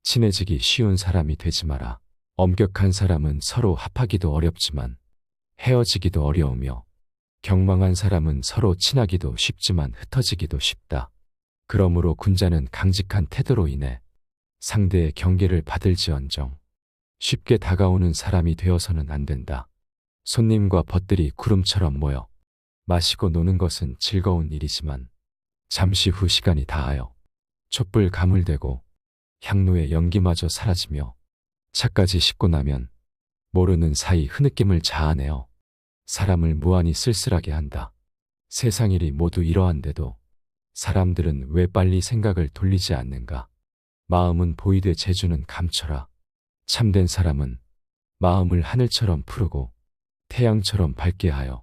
친해지기 쉬운 사람이 되지 마라. 엄격한 사람은 서로 합하기도 어렵지만 헤어지기도 어려우며 경망한 사람은 서로 친하기도 쉽지만 흩어지기도 쉽다. 그러므로 군자는 강직한 태도로 인해 상대의 경계를 받을지언정 쉽게 다가오는 사람이 되어서는 안 된다. 손님과 벗들이 구름처럼 모여 마시고 노는 것은 즐거운 일이지만 잠시 후 시간이 다하여 촛불 가물되고 향로의 연기마저 사라지며 차까지 싣고 나면 모르는 사이 흐느낌을 자아내어 사람을 무한히 쓸쓸하게 한다. 세상 일이 모두 이러한데도 사람들은 왜 빨리 생각을 돌리지 않는가? 마음은 보이되 재주는 감춰라. 참된 사람은 마음을 하늘처럼 푸르고 태양처럼 밝게 하여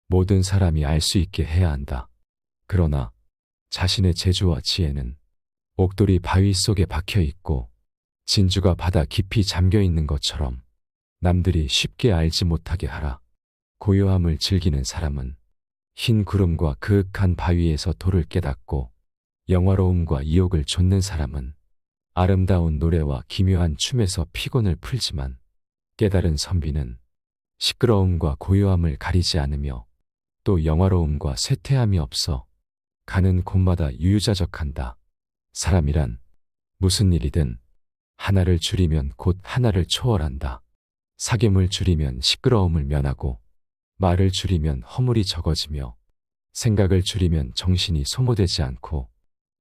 모든 사람이 알 수 있게 해야 한다. 그러나 자신의 재주와 지혜는 옥돌이 바위 속에 박혀 있고 진주가 바다 깊이 잠겨 있는 것처럼 남들이 쉽게 알지 못하게 하라. 고요함을 즐기는 사람은 흰 구름과 그윽한 바위에서 도를 깨닫고 영화로움과 이욕을 좇는 사람은 아름다운 노래와 기묘한 춤에서 피곤을 풀지만 깨달은 선비는 시끄러움과 고요함을 가리지 않으며 또 영화로움과 쇠퇴함이 없어 가는 곳마다 유유자적한다. 사람이란 무슨 일이든 하나를 줄이면 곧 하나를 초월한다. 사귐을 줄이면 시끄러움을 면하고 말을 줄이면 허물이 적어지며 생각을 줄이면 정신이 소모되지 않고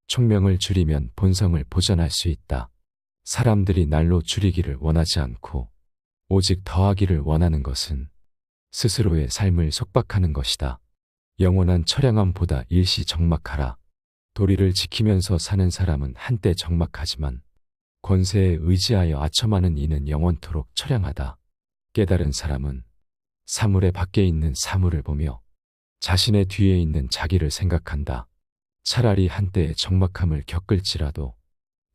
총명을 줄이면 본성을 보존할 수 있다. 사람들이 날로 줄이기를 원하지 않고 오직 더하기를 원하는 것은 스스로의 삶을 속박하는 것이다. 영원한 처량함보다 일시 적막하라. 도리를 지키면서 사는 사람은 한때 적막하지만 권세에 의지하여 아첨하는 이는 영원토록 처량하다. 깨달은 사람은 사물의 밖에 있는 사물을 보며 자신의 뒤에 있는 자기를 생각한다. 차라리 한때의 적막함을 겪을지라도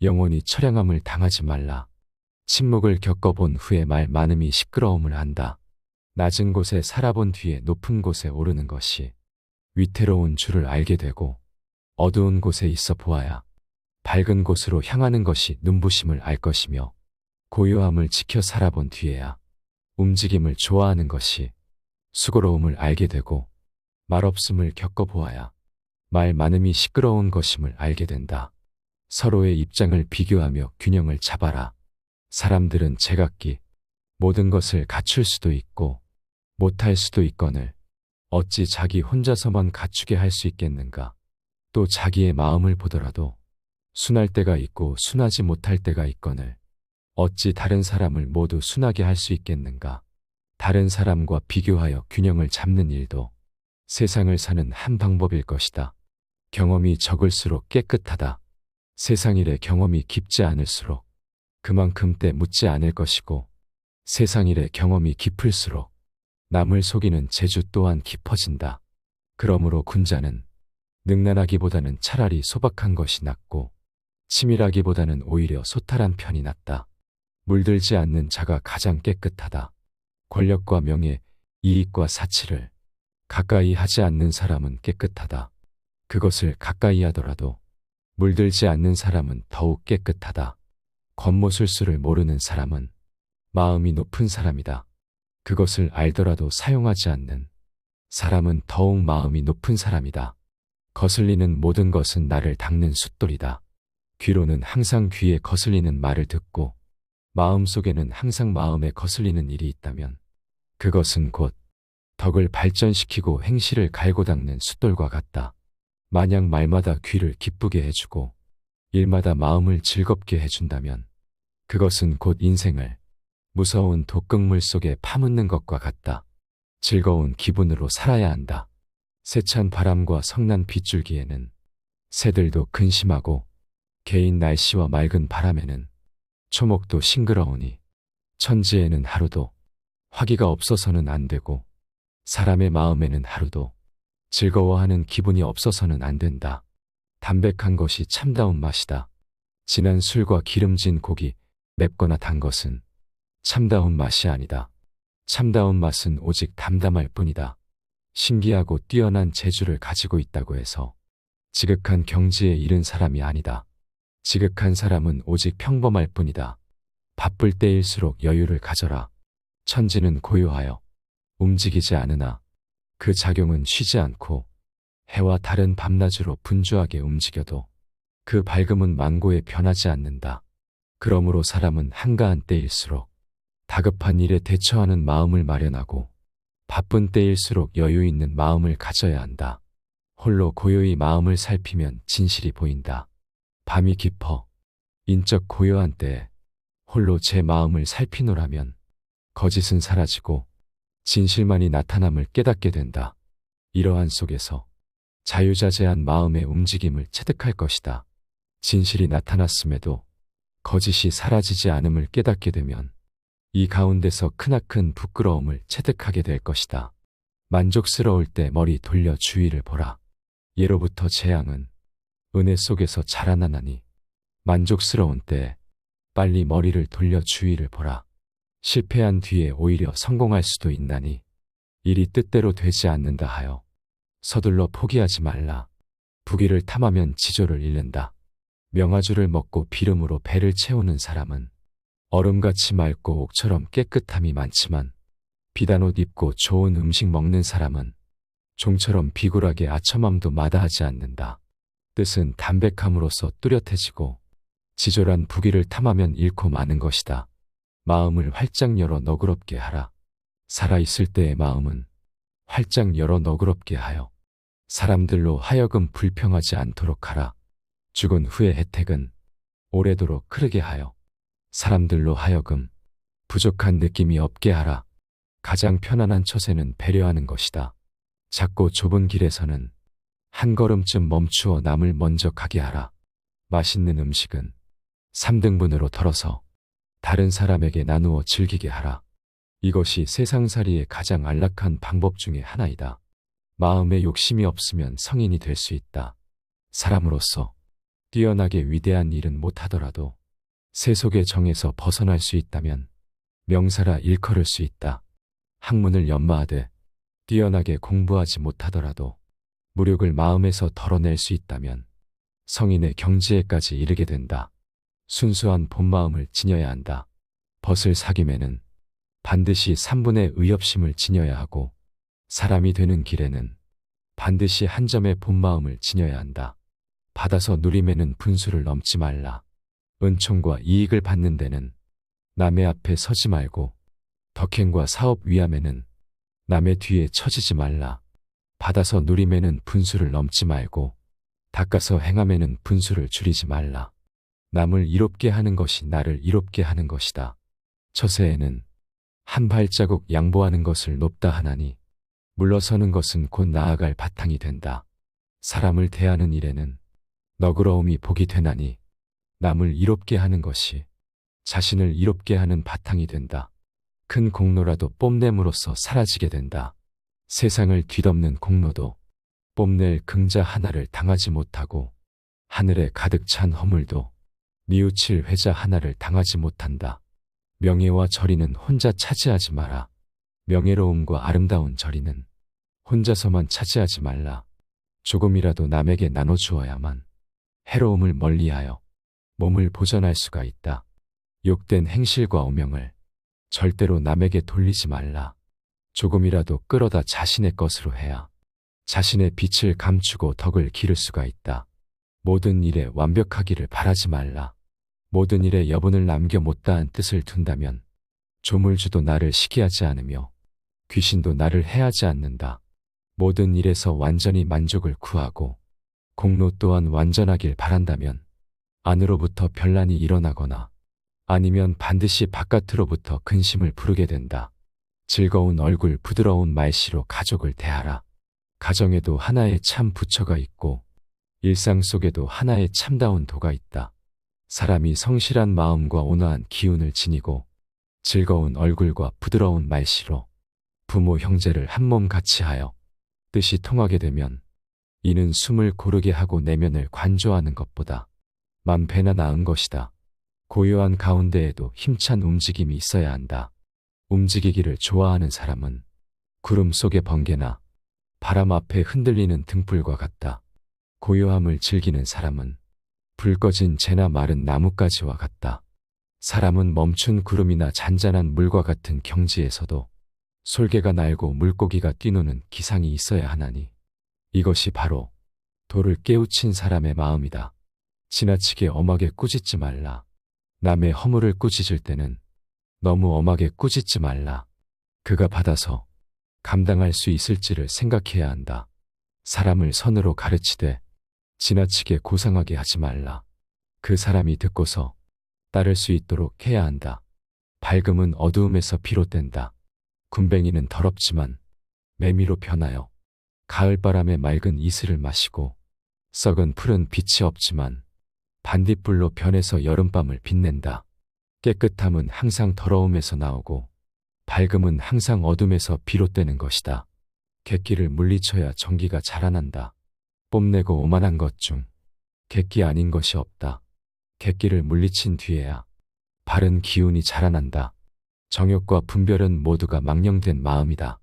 영원히 처량함을 당하지 말라. 침묵을 겪어본 후에 말 많음이 시끄러움을 한다. 낮은 곳에 살아본 뒤에 높은 곳에 오르는 것이 위태로운 줄을 알게 되고 어두운 곳에 있어 보아야 밝은 곳으로 향하는 것이 눈부심을 알 것이며 고요함을 지켜 살아본 뒤에야 움직임을 좋아하는 것이 수고로움을 알게 되고 말없음을 겪어보아야 말 많음이 시끄러운 것임을 알게 된다. 서로의 입장을 비교하며 균형을 잡아라. 사람들은 제각기 모든 것을 갖출 수도 있고 못할 수도 있거늘 어찌 자기 혼자서만 갖추게 할 수 있겠는가? 또 자기의 마음을 보더라도 순할 때가 있고 순하지 못할 때가 있거늘 어찌 다른 사람을 모두 순하게 할 수 있겠는가? 다른 사람과 비교하여 균형을 잡는 일도 세상을 사는 한 방법일 것이다. 경험이 적을수록 깨끗하다. 세상 일의 경험이 깊지 않을수록 그만큼 때 묻지 않을 것이고 세상 일의 경험이 깊을수록 남을 속이는 재주 또한 깊어진다. 그러므로 군자는 능란하기보다는 차라리 소박한 것이 낫고 치밀하기보다는 오히려 소탈한 편이 낫다. 물들지 않는 자가 가장 깨끗하다. 권력과 명예, 이익과 사치를 가까이 하지 않는 사람은 깨끗하다. 그것을 가까이 하더라도 물들지 않는 사람은 더욱 깨끗하다. 겉모술수를 모르는 사람은 마음이 높은 사람이다. 그것을 알더라도 사용하지 않는 사람은 더욱 마음이 높은 사람이다. 거슬리는 모든 것은 나를 닦는 숫돌이다. 귀로는 항상 귀에 거슬리는 말을 듣고 마음속에는 항상 마음에 거슬리는 일이 있다면 그것은 곧 덕을 발전시키고 행실을 갈고 닦는 숫돌과 같다. 만약 말마다 귀를 기쁘게 해주고 일마다 마음을 즐겁게 해준다면 그것은 곧 인생을 무서운 독극물 속에 파묻는 것과 같다. 즐거운 기분으로 살아야 한다. 세찬 바람과 성난 빗줄기에는 새들도 근심하고 개인 날씨와 맑은 바람에는 초목도 싱그러우니 천지에는 하루도 화기가 없어서는 안 되고 사람의 마음에는 하루도 즐거워하는 기분이 없어서는 안 된다. 담백한 것이 참다운 맛이다. 진한 술과 기름진 고기, 맵거나 단 것은 참다운 맛이 아니다. 참다운 맛은 오직 담담할 뿐이다. 신기하고 뛰어난 재주를 가지고 있다고 해서 지극한 경지에 이른 사람이 아니다. 지극한 사람은 오직 평범할 뿐이다. 바쁠 때일수록 여유를 가져라. 천지는 고요하여 움직이지 않으나 그 작용은 쉬지 않고 해와 달은 밤낮으로 분주하게 움직여도 그 밝음은 만고에 변하지 않는다. 그러므로 사람은 한가한 때일수록 다급한 일에 대처하는 마음을 마련하고 바쁜 때일수록 여유 있는 마음을 가져야 한다. 홀로 고요히 마음을 살피면 진실이 보인다. 밤이 깊어 인적 고요한 때에 홀로 제 마음을 살피노라면 거짓은 사라지고 진실만이 나타남을 깨닫게 된다. 이러한 속에서 자유자재한 마음의 움직임을 체득할 것이다. 진실이 나타났음에도 거짓이 사라지지 않음을 깨닫게 되면 이 가운데서 크나큰 부끄러움을 체득하게 될 것이다. 만족스러울 때 머리 돌려 주위를 보라. 예로부터 재앙은 은혜 속에서 자라나나니 만족스러운 때에 빨리 머리를 돌려 주위를 보라. 실패한 뒤에 오히려 성공할 수도 있나니 일이 뜻대로 되지 않는다 하여 서둘러 포기하지 말라. 부귀를 탐하면 지조를 잃는다. 명아주를 먹고 비름으로 배를 채우는 사람은 얼음같이 맑고 옥처럼 깨끗함이 많지만 비단 옷 입고 좋은 음식 먹는 사람은 종처럼 비굴하게 아첨함도 마다하지 않는다. 뜻은 담백함으로써 뚜렷해지고 지졸한 부귀를 탐하면 잃고 마는 것이다. 마음을 활짝 열어 너그럽게 하라. 살아있을 때의 마음은 활짝 열어 너그럽게 하여 사람들로 하여금 불평하지 않도록 하라. 죽은 후의 혜택은 오래도록 흐르게 하여 사람들로 하여금 부족한 느낌이 없게 하라. 가장 편안한 처세는 배려하는 것이다. 작고 좁은 길에서는 한 걸음쯤 멈추어 남을 먼저 가게 하라. 맛있는 음식은 3등분으로 덜어서 다른 사람에게 나누어 즐기게 하라. 이것이 세상살이의 가장 안락한 방법 중에 하나이다. 마음에 욕심이 없으면 성인이 될 수 있다. 사람으로서 뛰어나게 위대한 일은 못하더라도 세속의 정에서 벗어날 수 있다면 명사라 일컬을 수 있다. 학문을 연마하되 뛰어나게 공부하지 못하더라도 무력을 마음에서 덜어낼 수 있다면 성인의 경지에까지 이르게 된다. 순수한 본마음을 지녀야 한다. 벗을 사귐에는 반드시 3분의 의협심을 지녀야 하고 사람이 되는 길에는 반드시 한 점의 본마음을 지녀야 한다. 받아서 누림에는 분수를 넘지 말라. 은총과 이익을 받는 데는 남의 앞에 서지 말고 덕행과 사업 위함에는 남의 뒤에 처지지 말라. 받아서 누림에는 분수를 넘지 말고 닦아서 행함에는 분수를 줄이지 말라. 남을 이롭게 하는 것이 나를 이롭게 하는 것이다. 처세에는 한 발자국 양보하는 것을 높다 하나니 물러서는 것은 곧 나아갈 바탕이 된다. 사람을 대하는 일에는 너그러움이 복이 되나니 남을 이롭게 하는 것이 자신을 이롭게 하는 바탕이 된다. 큰 공로라도 뽐냄으로써 사라지게 된다. 세상을 뒤덮는 공로도 뽐낼 긍자 하나를 당하지 못하고 하늘에 가득 찬 허물도 뉘우칠 회자 하나를 당하지 못한다. 명예와 절이는 혼자 차지하지 마라. 명예로움과 아름다운 절이는 혼자서만 차지하지 말라. 조금이라도 남에게 나눠주어야만 해로움을 멀리하여 몸을 보전할 수가 있다. 욕된 행실과 오명을 절대로 남에게 돌리지 말라. 조금이라도 끌어다 자신의 것으로 해야 자신의 빛을 감추고 덕을 기를 수가 있다. 모든 일에 완벽하기를 바라지 말라. 모든 일에 여분을 남겨 못다한 뜻을 둔다면 조물주도 나를 시기하지 않으며 귀신도 나를 해하지 않는다. 모든 일에서 완전히 만족을 구하고 공로 또한 완전하길 바란다면 안으로부터 변란이 일어나거나 아니면 반드시 바깥으로부터 근심을 부르게 된다. 즐거운 얼굴 부드러운 말씨로 가족을 대하라. 가정에도 하나의 참 부처가 있고 일상 속에도 하나의 참다운 도가 있다. 사람이 성실한 마음과 온화한 기운을 지니고 즐거운 얼굴과 부드러운 말씨로 부모 형제를 한 몸 같이 하여 뜻이 통하게 되면 이는 숨을 고르게 하고 내면을 관조하는 것보다 만 배나 나은 것이다. 고요한 가운데에도 힘찬 움직임이 있어야 한다. 움직이기를 좋아하는 사람은 구름 속의 번개나 바람 앞에 흔들리는 등불과 같다. 고요함을 즐기는 사람은 불 꺼진 재나 마른 나뭇가지와 같다. 사람은 멈춘 구름이나 잔잔한 물과 같은 경지에서도 솔개가 날고 물고기가 뛰노는 기상이 있어야 하나니 이것이 바로 도를 깨우친 사람의 마음이다. 지나치게 엄하게 꾸짖지 말라. 남의 허물을 꾸짖을 때는 너무 엄하게 꾸짖지 말라. 그가 받아서 감당할 수 있을지를 생각해야 한다. 사람을 선으로 가르치되 지나치게 고상하게 하지 말라. 그 사람이 듣고서 따를 수 있도록 해야 한다. 밝음은 어두움에서 비롯된다. 군뱅이는 더럽지만 매미로 변하여 가을바람에 맑은 이슬을 마시고 썩은 풀은 빛이 없지만 반딧불로 변해서 여름밤을 빛낸다. 깨끗함은 항상 더러움에서 나오고 밝음은 항상 어둠에서 비롯되는 것이다. 객기를 물리쳐야 전기가 자라난다. 뽐내고 오만한 것 중 객기 아닌 것이 없다. 객기를 물리친 뒤에야 바른 기운이 자라난다. 정욕과 분별은 모두가 망령된 마음이다.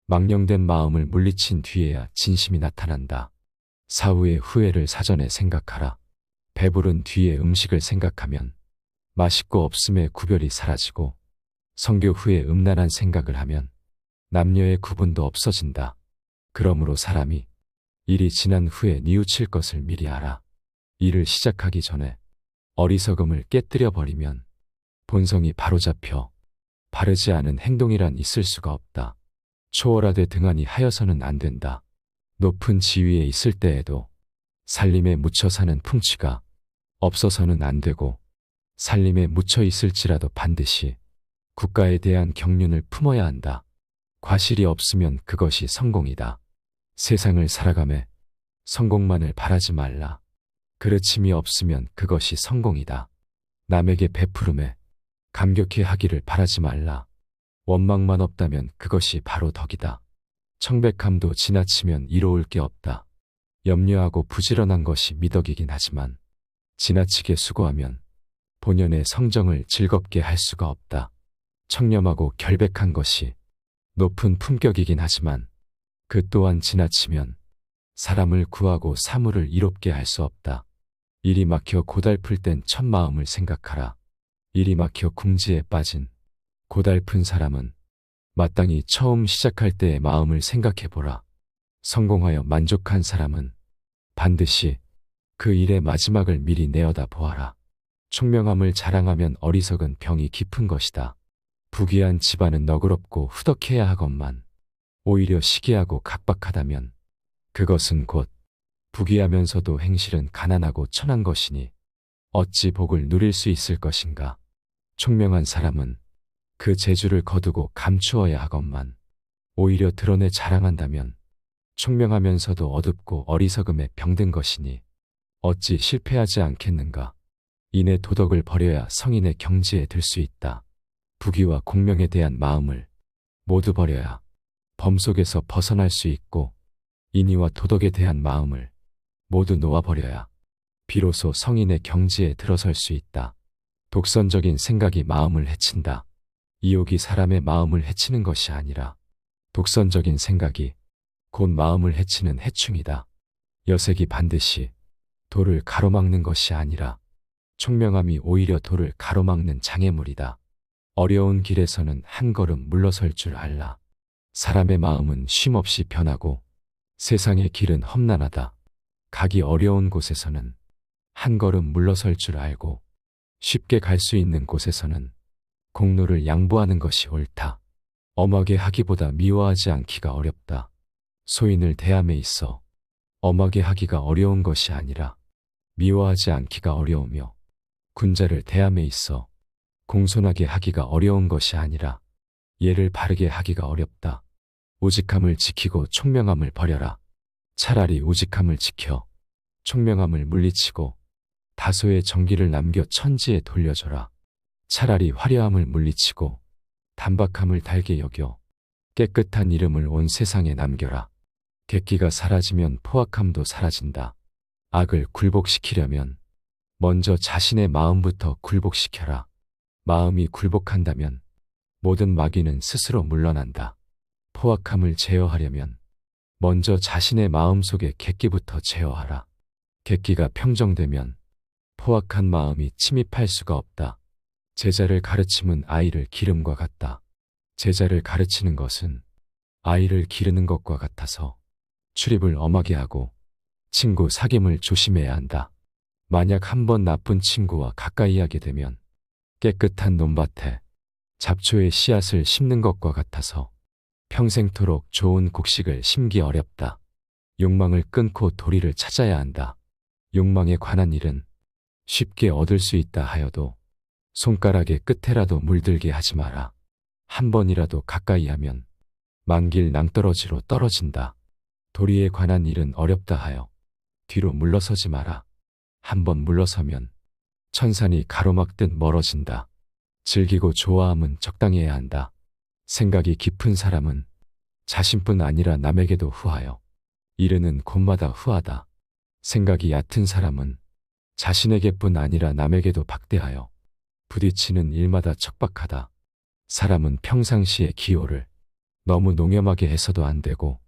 망령된 마음을 물리친 뒤에야 진심이 나타난다. 사후의 후회를 사전에 생각하라. 배부른 뒤에 음식을 생각하면 맛있고 없음의 구별이 사라지고 성교 후에 음란한 생각을 하면 남녀의 구분도 없어진다. 그러므로 사람이 일이 지난 후에 뉘우칠 것을 미리 알아. 일을 시작하기 전에 어리석음을 깨뜨려 버리면 본성이 바로잡혀 바르지 않은 행동이란 있을 수가 없다. 초월하되 등한히 하여서는 안 된다. 높은 지위에 있을 때에도 살림에 묻혀 사는 풍치가 없어서는 안 되고 살림에 묻혀 있을지라도 반드시 국가에 대한 경륜을 품어야 한다. 과실이 없으면 그것이 성공이다. 세상을 살아가매 성공만을 바라지 말라. 그르침이 없으면 그것이 성공이다. 남에게 베푸름에 감격해 하기를 바라지 말라. 원망만 없다면 그것이 바로 덕이다. 청백함도 지나치면 이로울 게 없다. 염려하고 부지런한 것이 미덕이긴 하지만 지나치게 수고하면 본연의 성정을 즐겁게 할 수가 없다. 청렴하고 결백한 것이 높은 품격이긴 하지만 그 또한 지나치면 사람을 구하고 사물을 이롭게 할 수 없다. 일이 막혀 고달플 땐 첫 마음을 생각하라. 일이 막혀 궁지에 빠진 고달픈 사람은 마땅히 처음 시작할 때의 마음을 생각해보라. 성공하여 만족한 사람은 반드시 그 일의 마지막을 미리 내어다 보아라. 총명함을 자랑하면 어리석은 병이 깊은 것이다. 부귀한 집안은 너그럽고 후덕해야 하건만 오히려 시기하고 각박하다면 그것은 곧 부귀하면서도 행실은 가난하고 천한 것이니 어찌 복을 누릴 수 있을 것인가. 총명한 사람은 그 재주를 거두고 감추어야 하건만 오히려 드러내 자랑한다면 총명하면서도 어둡고 어리석음에 병든 것이니 어찌 실패하지 않겠는가. 이내 도덕을 버려야 성인의 경지에 들 수 있다. 부귀와 공명에 대한 마음을 모두 버려야 범 속에서 벗어날 수 있고 인의와 도덕에 대한 마음을 모두 놓아버려야 비로소 성인의 경지에 들어설 수 있다. 독선적인 생각이 마음을 해친다. 이욕이 사람의 마음을 해치는 것이 아니라 독선적인 생각이 곧 마음을 해치는 해충이다. 여색이 반드시 도를 가로막는 것이 아니라 총명함이 오히려 도를 가로막는 장애물이다. 어려운 길에서는 한 걸음 물러설 줄 알라. 사람의 마음은 쉼없이 변하고 세상의 길은 험난하다. 가기 어려운 곳에서는 한 걸음 물러설 줄 알고 쉽게 갈 수 있는 곳에서는 공로를 양보하는 것이 옳다. 엄하게 하기보다 미워하지 않기가 어렵다. 소인을 대함에 있어 엄하게 하기가 어려운 것이 아니라 미워하지 않기가 어려우며 군자를 대함에 있어 공손하게 하기가 어려운 것이 아니라 예를 바르게 하기가 어렵다. 우직함을 지키고 총명함을 버려라. 차라리 우직함을 지켜 총명함을 물리치고 다소의 정기를 남겨 천지에 돌려줘라. 차라리 화려함을 물리치고 단박함을 달게 여겨 깨끗한 이름을 온 세상에 남겨라. 객기가 사라지면 포악함도 사라진다. 악을 굴복시키려면 먼저 자신의 마음부터 굴복시켜라. 마음이 굴복한다면 모든 마귀는 스스로 물러난다. 포악함을 제어하려면 먼저 자신의 마음속에 객기부터 제어하라. 객기가 평정되면 포악한 마음이 침입할 수가 없다. 제자를 가르침은 아이를 기름과 같다. 제자를 가르치는 것은 아이를 기르는 것과 같아서 출입을 엄하게 하고 친구 사귐을 조심해야 한다. 만약 한번 나쁜 친구와 가까이 하게 되면 깨끗한 논밭에 잡초의 씨앗을 심는 것과 같아서 평생토록 좋은 곡식을 심기 어렵다. 욕망을 끊고 도리를 찾아야 한다. 욕망에 관한 일은 쉽게 얻을 수 있다 하여도 손가락의 끝에라도 물들게 하지 마라. 한 번이라도 가까이 하면 만길 낭떠러지로 떨어진다. 도리에 관한 일은 어렵다 하여 뒤로 물러서지 마라. 한 번 물러서면 천산이 가로막듯 멀어진다. 즐기고 좋아함은 적당해야 한다. 생각이 깊은 사람은 자신뿐 아니라 남에게도 후하여 이르는 곳마다 후하다. 생각이 얕은 사람은 자신에게뿐 아니라 남에게도 박대하여 부딪히는 일마다 척박하다. 사람은 평상시에 기호를 너무 농염하게 해서도 안 되고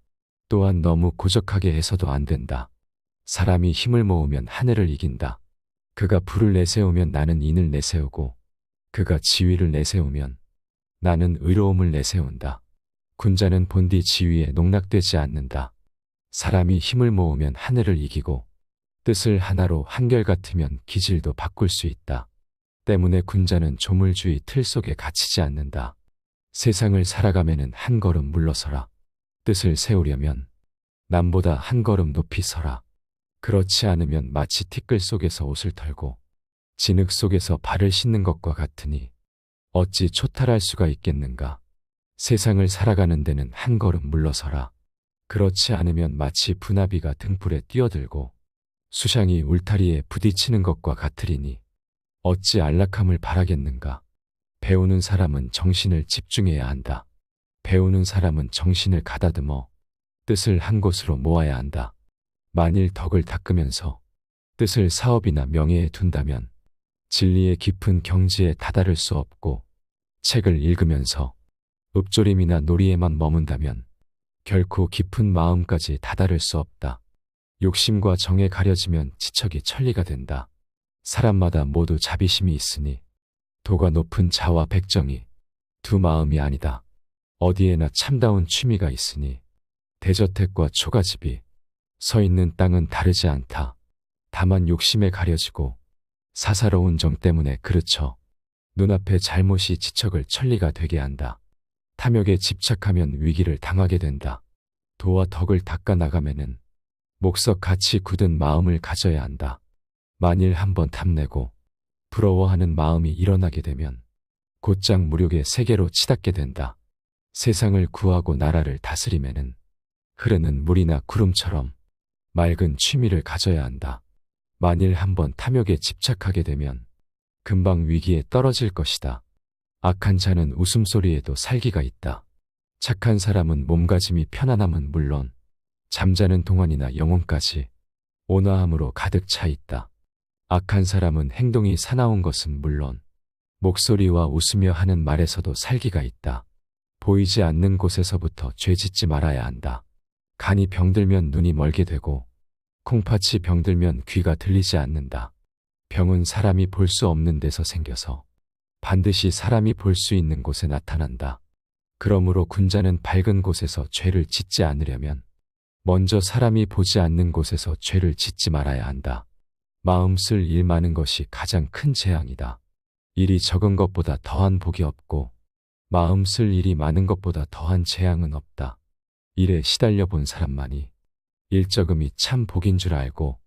또한 너무 고적하게 해서도 안 된다. 사람이 힘을 모으면 하늘을 이긴다. 그가 불을 내세우면 나는 인을 내세우고 그가 지위를 내세우면 나는 의로움을 내세운다. 군자는 본디 지위에 농락되지 않는다. 사람이 힘을 모으면 하늘을 이기고 뜻을 하나로 한결같으면 기질도 바꿀 수 있다. 때문에 군자는 조물주의 틀 속에 갇히지 않는다. 세상을 살아가면은 한 걸음 물러서라. 뜻을 세우려면 남보다 한 걸음 높이 서라. 그렇지 않으면 마치 티끌 속에서 옷을 털고 진흙 속에서 발을 씻는 것과 같으니 어찌 초탈할 수가 있겠는가. 세상을 살아가는 데는 한 걸음 물러서라. 그렇지 않으면 마치 분화비가 등불에 뛰어들고 수샹이 울타리에 부딪히는 것과 같으리니 어찌 안락함을 바라겠는가. 배우는 사람은 정신을 집중해야 한다. 배우는 사람은 정신을 가다듬어 뜻을 한 곳으로 모아야 한다. 만일 덕을 닦으면서 뜻을 사업이나 명예에 둔다면 진리의 깊은 경지에 다다를 수 없고 책을 읽으면서 읊조림이나 놀이에만 머문다면 결코 깊은 마음까지 다다를 수 없다. 욕심과 정에 가려지면 지척이 천리가 된다. 사람마다 모두 자비심이 있으니 도가 높은 자와 백정이 두 마음이 아니다. 어디에나 참다운 취미가 있으니 대저택과 초가집이 서 있는 땅은 다르지 않다. 다만 욕심에 가려지고 사사로운 정 때문에 그르쳐 눈앞의 잘못이 지척을 천리가 되게 한다. 탐욕에 집착하면 위기를 당하게 된다. 도와 덕을 닦아 나가면은 목석같이 굳은 마음을 가져야 한다. 만일 한번 탐내고 부러워하는 마음이 일어나게 되면 곧장 무력의 세계로 치닫게 된다. 세상을 구하고 나라를 다스리면은 흐르는 물이나 구름처럼 맑은 취미를 가져야 한다. 만일 한번 탐욕에 집착하게 되면 금방 위기에 떨어질 것이다. 악한 자는 웃음소리에도 살기가 있다. 착한 사람은 몸가짐이 편안함은 물론 잠자는 동안이나 영혼까지 온화함으로 가득 차 있다. 악한 사람은 행동이 사나운 것은 물론 목소리와 웃으며 하는 말에서도 살기가 있다. 보이지 않는 곳에서부터 죄짓지 말아야 한다. 간이 병들면 눈이 멀게 되고 콩팥이 병들면 귀가 들리지 않는다. 병은 사람이 볼 수 없는 데서 생겨서 반드시 사람이 볼 수 있는 곳에 나타난다. 그러므로 군자는 밝은 곳에서 죄를 짓지 않으려면 먼저 사람이 보지 않는 곳에서 죄를 짓지 말아야 한다. 마음 쓸 일 많은 것이 가장 큰 재앙이다. 일이 적은 것보다 더한 복이 없고 마음 쓸 일이 많은 것보다 더한 재앙은 없다. 일에 시달려 본 사람만이 일적음이 참 복인 줄 알고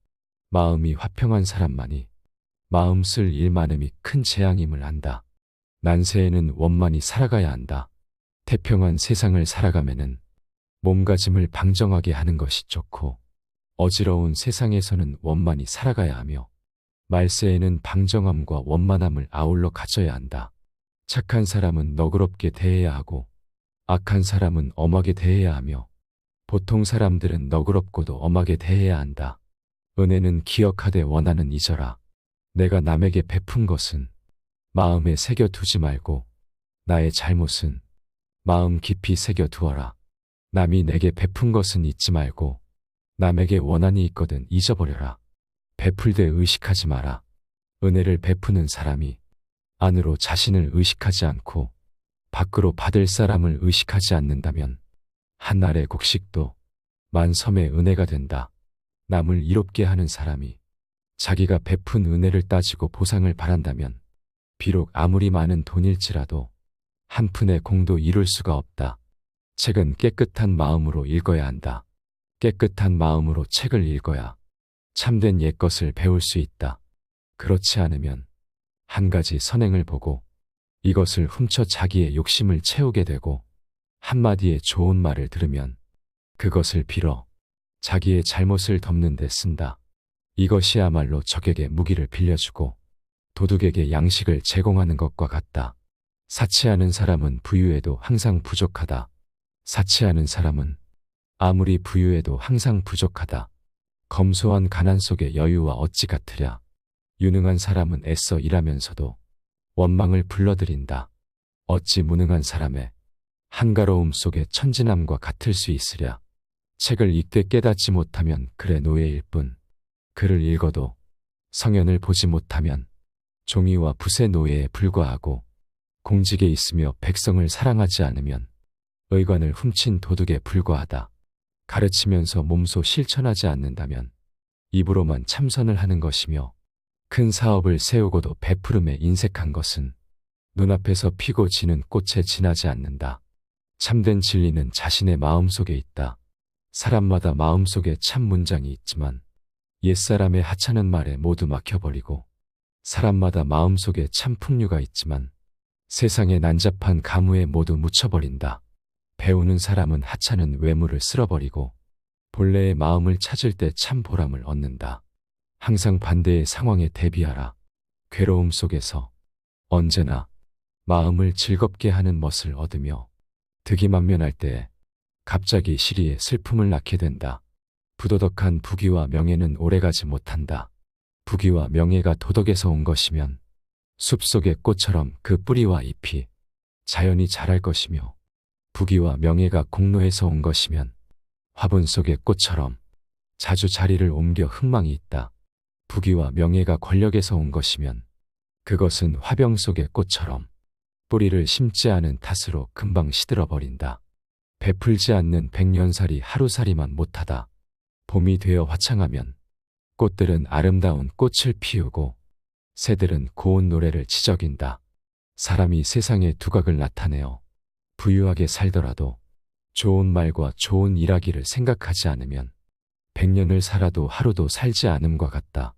마음이 화평한 사람만이 마음 쓸 일 많음이 큰 재앙임을 안다. 난세에는 원만히 살아가야 한다. 태평한 세상을 살아가면은 몸가짐을 방정하게 하는 것이 좋고 어지러운 세상에서는 원만히 살아가야 하며 말세에는 방정함과 원만함을 아울러 가져야 한다. 착한 사람은 너그럽게 대해야 하고 악한 사람은 엄하게 대해야 하며 보통 사람들은 너그럽고도 엄하게 대해야 한다. 은혜는 기억하되 원하는 잊어라. 내가 남에게 베푼 것은 마음에 새겨두지 말고 나의 잘못은 마음 깊이 새겨두어라. 남이 내게 베푼 것은 잊지 말고 남에게 원한이 있거든 잊어버려라. 베풀되 의식하지 마라. 은혜를 베푸는 사람이 안으로 자신을 의식하지 않고 밖으로 받을 사람을 의식하지 않는다면 한 알의 곡식도 만섬의 은혜가 된다. 남을 이롭게 하는 사람이 자기가 베푼 은혜를 따지고 보상을 바란다면 비록 아무리 많은 돈일지라도 한 푼의 공도 이룰 수가 없다. 책은 깨끗한 마음으로 읽어야 한다. 깨끗한 마음으로 책을 읽어야 참된 옛것을 배울 수 있다. 그렇지 않으면 한 가지 선행을 보고 이것을 훔쳐 자기의 욕심을 채우게 되고 한마디의 좋은 말을 들으면 그것을 빌어 자기의 잘못을 덮는 데 쓴다. 이것이야말로 적에게 무기를 빌려주고 도둑에게 양식을 제공하는 것과 같다. 사치하는 사람은 부유해도 항상 부족하다. 사치하는 사람은 아무리 부유해도 항상 부족하다. 검소한 가난 속의 여유와 어찌 같으랴. 유능한 사람은 애써 일하면서도 원망을 불러들인다. 어찌 무능한 사람의 한가로움 속에 천진함과 같을 수 있으랴. 책을 읽되 깨닫지 못하면 글의 노예일 뿐, 글을 읽어도 성현을 보지 못하면 종이와 붓의 노예에 불과하고, 공직에 있으며 백성을 사랑하지 않으면 의관을 훔친 도둑에 불과하다. 가르치면서 몸소 실천하지 않는다면 입으로만 참선을 하는 것이며, 큰 사업을 세우고도 베푸름에 인색한 것은 눈앞에서 피고 지는 꽃에 지나지 않는다. 참된 진리는 자신의 마음속에 있다. 사람마다 마음속에 참 문장이 있지만 옛사람의 하찮은 말에 모두 막혀버리고, 사람마다 마음속에 참 풍류가 있지만 세상의 난잡한 가무에 모두 묻혀버린다. 배우는 사람은 하찮은 외모를 쓸어버리고 본래의 마음을 찾을 때 참 보람을 얻는다. 항상 반대의 상황에 대비하라. 괴로움 속에서 언제나 마음을 즐겁게 하는 멋을 얻으며 득이 만면할 때에 갑자기 시리에 슬픔을 낳게 된다. 부도덕한 부귀와 명예는 오래가지 못한다. 부귀와 명예가 도덕에서 온 것이면 숲속의 꽃처럼 그 뿌리와 잎이 자연히 자랄 것이며, 부귀와 명예가 공로에서 온 것이면 화분 속의 꽃처럼 자주 자리를 옮겨 흥망이 있다. 부귀와 명예가 권력에서 온 것이면 그것은 화병 속의 꽃처럼 뿌리를 심지 않은 탓으로 금방 시들어버린다. 베풀지 않는 백년살이 하루살이만 못하다. 봄이 되어 화창하면 꽃들은 아름다운 꽃을 피우고 새들은 고운 노래를 지저긴다. 사람이 세상의 두각을 나타내어 부유하게 살더라도 좋은 말과 좋은 일하기를 생각하지 않으면 100년을 살아도 하루도 살지 않음과 같다.